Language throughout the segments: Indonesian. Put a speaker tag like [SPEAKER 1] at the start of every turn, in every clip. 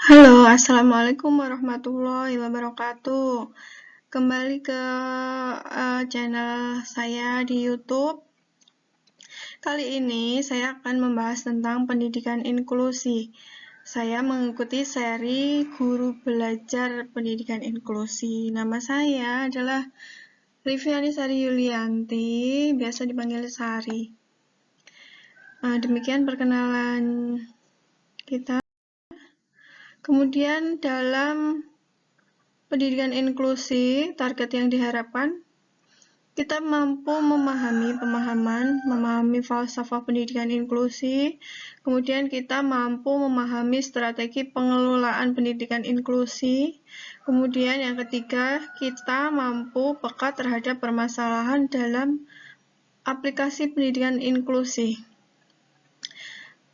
[SPEAKER 1] Halo, assalamualaikum warahmatullahi wabarakatuh. Kembali ke channel saya di YouTube. Kali ini saya akan membahas tentang pendidikan inklusi. Saya mengikuti seri Guru Belajar Pendidikan Inklusi. Nama saya adalah Liviani Sari Yulianti, biasa dipanggil Sari. Demikian perkenalan kita. Kemudian dalam pendidikan inklusi, target yang diharapkan, kita mampu memahami falsafah pendidikan inklusi, kemudian kita mampu memahami strategi pengelolaan pendidikan inklusi, kemudian yang ketiga, kita mampu peka terhadap permasalahan dalam aplikasi pendidikan inklusi.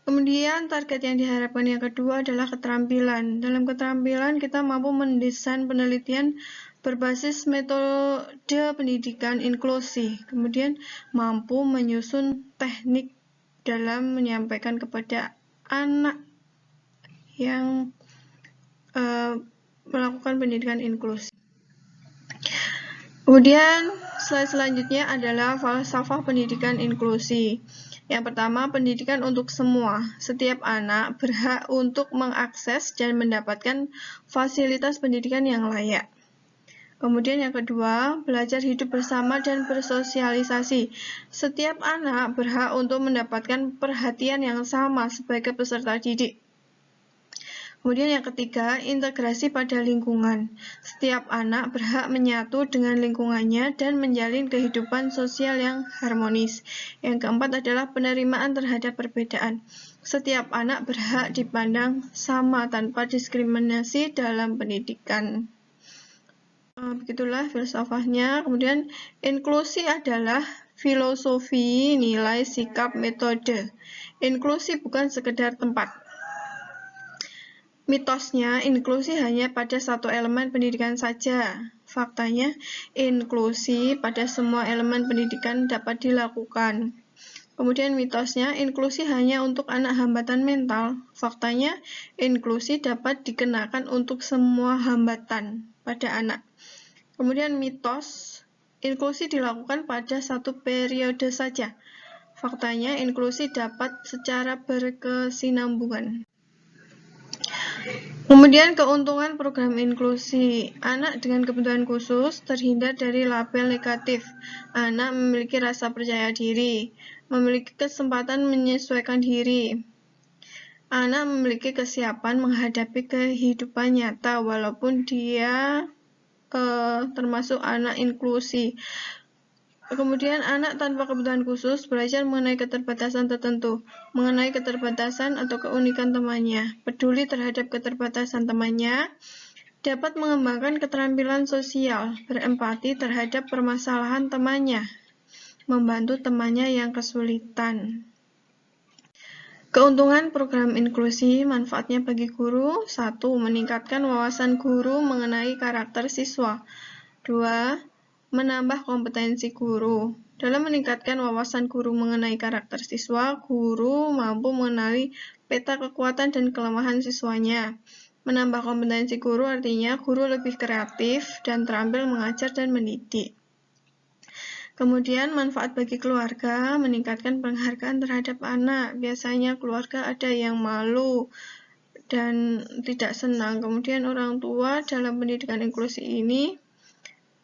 [SPEAKER 1] Kemudian target yang diharapkan yang kedua adalah keterampilan. Dalam keterampilan kita mampu mendesain penelitian berbasis metode pendidikan inklusi. Kemudian mampu menyusun teknik dalam menyampaikan kepada anak yang melakukan pendidikan inklusi. Kemudian slide selanjutnya adalah falsafah pendidikan inklusi. Yang pertama, pendidikan untuk semua. Setiap anak berhak untuk mengakses dan mendapatkan fasilitas pendidikan yang layak. Kemudian yang kedua, belajar hidup bersama dan bersosialisasi. Setiap anak berhak untuk mendapatkan perhatian yang sama sebagai peserta didik. Kemudian yang ketiga, integrasi pada lingkungan. Setiap anak berhak menyatu dengan lingkungannya dan menjalin kehidupan sosial yang harmonis. Yang keempat adalah penerimaan terhadap perbedaan. Setiap anak berhak dipandang sama tanpa diskriminasi dalam pendidikan. Begitulah filsafahnya. Kemudian inklusi adalah filosofi, nilai, sikap, metode. Inklusi bukan sekedar tempat. Mitosnya, inklusi hanya pada satu elemen pendidikan saja. Faktanya, inklusi pada semua elemen pendidikan dapat dilakukan. Kemudian mitosnya, inklusi hanya untuk anak hambatan mental. Faktanya, inklusi dapat dikenakan untuk semua hambatan pada anak. Kemudian mitos, inklusi dilakukan pada satu periode saja. Faktanya, inklusi dapat secara berkesinambungan. Kemudian keuntungan program inklusi. Anak dengan kebutuhan khusus terhindar dari label negatif. Anak memiliki rasa percaya diri, memiliki kesempatan menyesuaikan diri. Anak memiliki kesiapan menghadapi kehidupan nyata walaupun dia termasuk anak inklusi. Kemudian anak tanpa kebutuhan khusus belajar mengenai keterbatasan tertentu, mengenai keterbatasan atau keunikan temannya, peduli terhadap keterbatasan temannya, dapat mengembangkan keterampilan sosial, berempati terhadap permasalahan temannya, membantu temannya yang kesulitan. Keuntungan program inklusi, manfaatnya bagi guru. 1. Meningkatkan wawasan guru mengenai karakter siswa. 2. Menambah kompetensi guru. Dalam meningkatkan wawasan guru mengenai karakter siswa, guru mampu mengenali peta kekuatan dan kelemahan siswanya. Menambah kompetensi guru artinya guru lebih kreatif dan terampil mengajar dan mendidik. Kemudian manfaat bagi keluarga, meningkatkan penghargaan terhadap anak. Biasanya keluarga ada yang malu dan tidak senang. Kemudian orang tua dalam pendidikan inklusi ini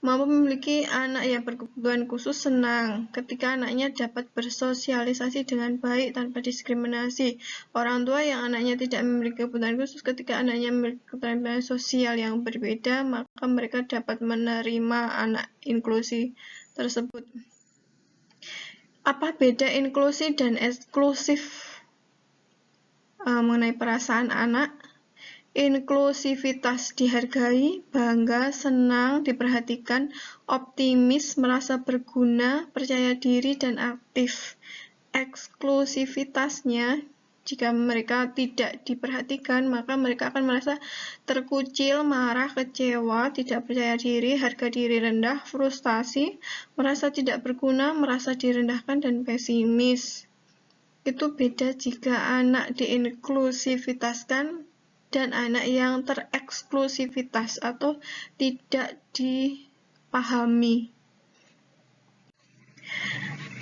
[SPEAKER 1] mampu memiliki anak yang berkebutuhan khusus senang ketika anaknya dapat bersosialisasi dengan baik tanpa diskriminasi. Orang tua yang anaknya tidak memiliki kebutuhan khusus ketika anaknya memiliki keterampilan sosial yang berbeda, maka mereka dapat menerima anak inklusi tersebut. Apa beda inklusi dan eksklusif mengenai perasaan anak? Inklusivitas dihargai, bangga, senang, diperhatikan, optimis, merasa berguna, percaya diri, dan aktif. Eksklusivitasnya, jika mereka tidak diperhatikan, maka mereka akan merasa terkucil, marah, kecewa, tidak percaya diri, harga diri rendah, frustasi, merasa tidak berguna, merasa direndahkan, dan pesimis. Itu beda jika anak diinklusivitaskan dan anak yang tereksklusivitas atau tidak dipahami.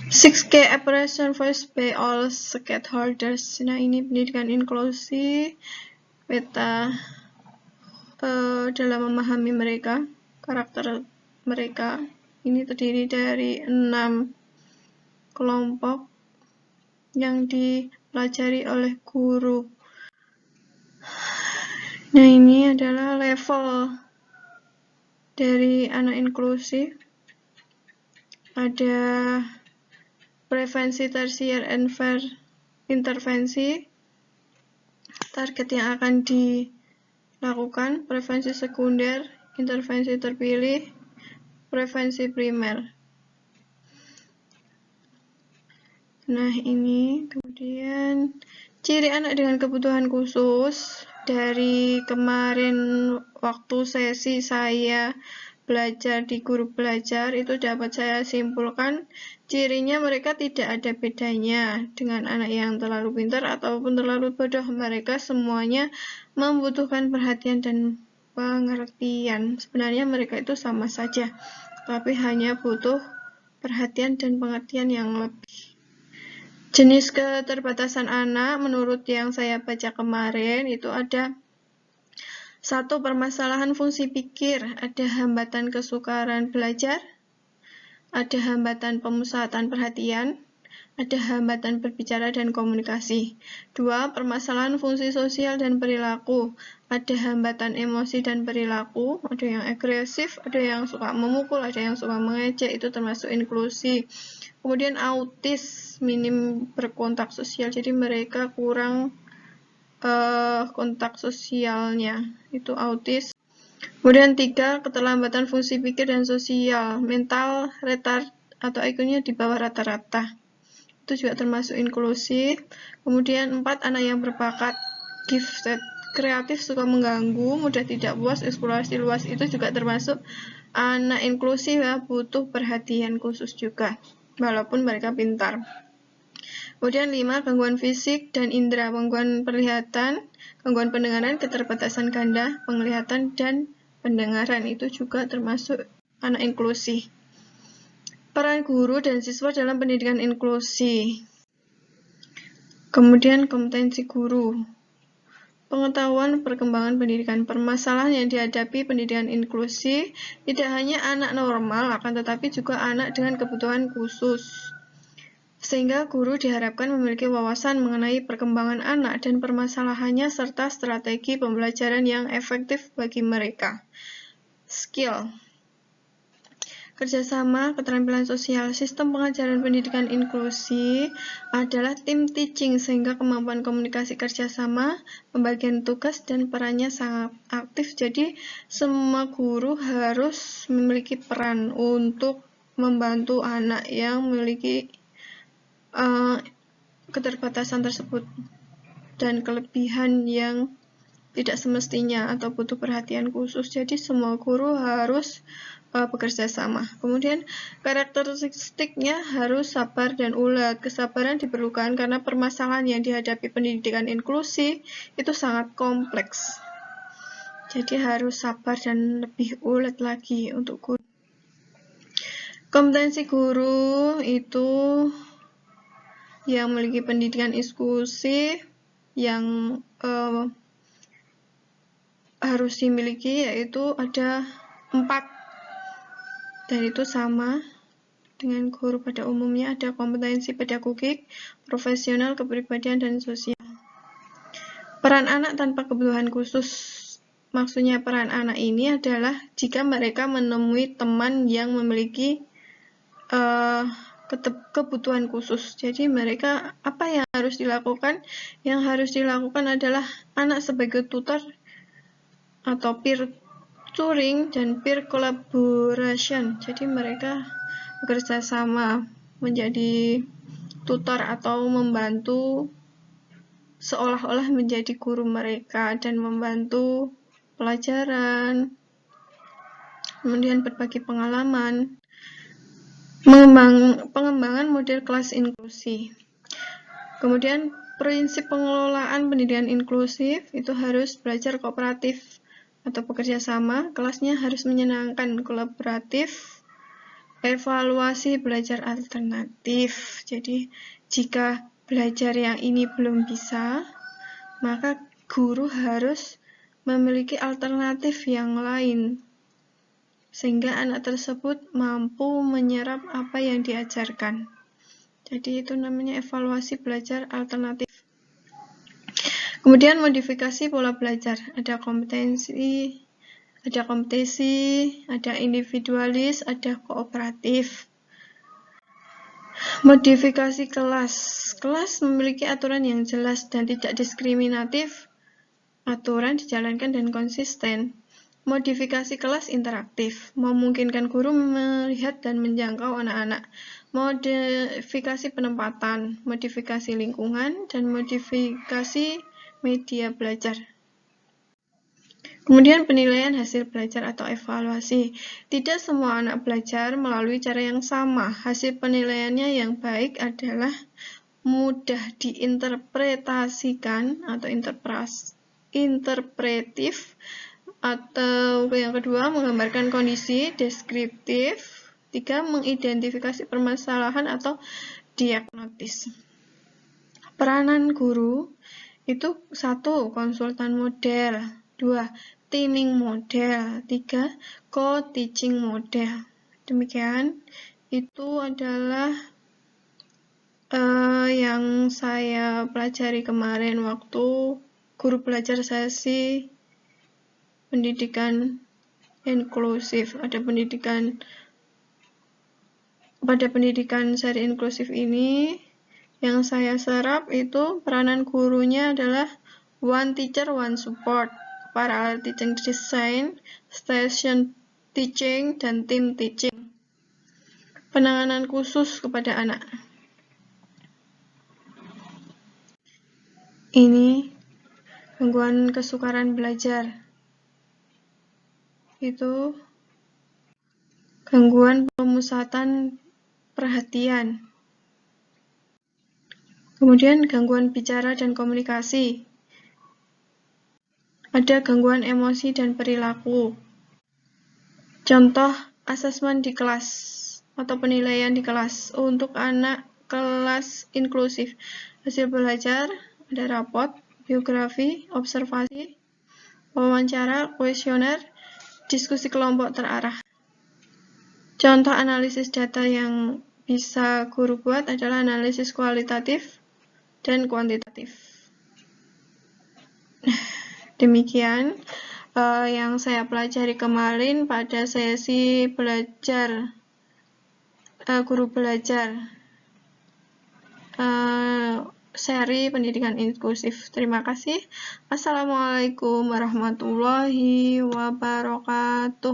[SPEAKER 1] 6K Operation Voice by All Stakeholders. Nah, ini pendidikan inklusi, peta dalam memahami mereka, karakter mereka. Ini terdiri dari 6 kelompok yang dipelajari oleh guru. Nah, ini adalah level dari anak inklusi. Ada prevensi tersier intervensi, target yang akan dilakukan, prevensi sekunder, intervensi terpilih, prevensi primer. Nah, ini kemudian ciri anak dengan kebutuhan khusus. Dari kemarin waktu sesi saya belajar di grup belajar, itu dapat saya simpulkan cirinya mereka tidak ada bedanya dengan anak yang terlalu pintar ataupun terlalu bodoh. Mereka semuanya membutuhkan perhatian dan pengertian. Sebenarnya mereka itu sama saja, tapi hanya butuh perhatian dan pengertian yang lebih. Jenis keterbatasan anak menurut yang saya baca kemarin itu ada 1. Permasalahan fungsi pikir, ada hambatan kesukaran belajar, ada hambatan pemusatan perhatian, ada hambatan berbicara dan komunikasi. 2. Permasalahan fungsi sosial dan perilaku, ada hambatan emosi dan perilaku, ada yang agresif, ada yang suka memukul, ada yang suka mengejek, itu termasuk inklusi. Kemudian autis, minim berkontak sosial, jadi mereka kurang kontak sosialnya, itu autis. Kemudian 3, keterlambatan fungsi pikir dan sosial, mental retard atau IQ-nya di bawah rata-rata, itu juga termasuk inklusi. Kemudian 4, anak yang berbakat, gifted, kreatif, suka mengganggu, mudah tidak puas, eksplorasi luas, itu juga termasuk anak inklusi ya, butuh perhatian khusus juga walaupun mereka pintar. Kemudian 5, gangguan fisik dan indera, gangguan penglihatan, gangguan pendengaran, keterbatasan ganda, penglihatan dan pendengaran, itu juga termasuk anak inklusi. Peran guru dan siswa dalam pendidikan inklusi. Kemudian kompetensi guru. Pengetahuan perkembangan pendidikan. Permasalahan yang dihadapi pendidikan inklusi tidak hanya anak normal, akan tetapi juga anak dengan kebutuhan khusus. Sehingga guru diharapkan memiliki wawasan mengenai perkembangan anak dan permasalahannya serta strategi pembelajaran yang efektif bagi mereka. Skill. Kerjasama, keterampilan sosial. Sistem pengajaran pendidikan inklusi adalah tim teaching, sehingga kemampuan komunikasi kerjasama, pembagian tugas, dan perannya sangat aktif. Jadi, semua guru harus memiliki peran untuk membantu anak yang memiliki keterbatasan tersebut dan kelebihan yang tidak semestinya atau butuh perhatian khusus. Jadi, semua guru harus bekerja sama. Kemudian karakteristiknya harus sabar dan ulet. Kesabaran diperlukan karena permasalahan yang dihadapi pendidikan inklusi itu sangat kompleks. Jadi harus sabar dan lebih ulet lagi untuk guru. Kompetensi guru itu yang memiliki pendidikan inklusi yang harus dimiliki yaitu ada 4. Dan itu sama dengan guru pada umumnya, ada kompetensi pedagogik, profesional, kepribadian, dan sosial. Peran anak tanpa kebutuhan khusus. Maksudnya peran anak ini adalah jika mereka menemui teman yang memiliki kebutuhan khusus. Jadi mereka, apa yang harus dilakukan? Yang harus dilakukan adalah anak sebagai tutor atau peer tutoring dan peer collaboration. Jadi mereka bekerja sama menjadi tutor atau membantu seolah-olah menjadi guru mereka dan membantu pelajaran, kemudian berbagi pengalaman. Pengembangan model kelas inklusi. Kemudian prinsip pengelolaan pendidikan inklusif itu harus belajar kooperatif atau bekerja sama, kelasnya harus menyenangkan, kolaboratif, evaluasi belajar alternatif. Jadi, jika belajar yang ini belum bisa, maka guru harus memiliki alternatif yang lain, sehingga anak tersebut mampu menyerap apa yang diajarkan. Jadi itu namanya evaluasi belajar alternatif. Kemudian modifikasi pola belajar. Ada kompetisi, ada individualis, ada kooperatif. Modifikasi kelas. Kelas memiliki aturan yang jelas dan tidak diskriminatif. Aturan dijalankan dan konsisten. Modifikasi kelas interaktif, memungkinkan guru melihat dan menjangkau anak-anak. Modifikasi penempatan, modifikasi lingkungan, dan modifikasi media belajar. Kemudian penilaian hasil belajar atau evaluasi. Tidak semua anak belajar melalui cara yang sama. Hasil penilaiannya yang baik adalah mudah diinterpretasikan atau interpretif, atau yang kedua menggambarkan kondisi, deskriptif. 3. Mengidentifikasi permasalahan atau diagnotis. Peranan guru itu 1. Konsultan model, 2. Teaming model, 3. Co-teaching model. Demikian, itu adalah yang saya pelajari kemarin waktu guru belajar sesi pendidikan inklusif. Pada pendidikan seri inklusif ini, yang saya serap itu peranan gurunya adalah one teacher, one support, parallel teaching design, station teaching, dan team teaching. Penanganan khusus kepada anak. Ini gangguan kesukaran belajar. Itu gangguan pemusatan perhatian. Kemudian gangguan bicara dan komunikasi. Ada gangguan emosi dan perilaku. Contoh asesmen di kelas atau penilaian di kelas untuk anak kelas inklusif. Hasil belajar, ada rapot, biografi, observasi, wawancara, kuesioner, diskusi kelompok terarah. Contoh analisis data yang bisa guru buat adalah analisis kualitatif dan kuantitatif. Demikian yang saya pelajari kemarin pada sesi belajar guru belajar seri pendidikan inklusif. Terima kasih. Assalamualaikum warahmatullahi wabarakatuh.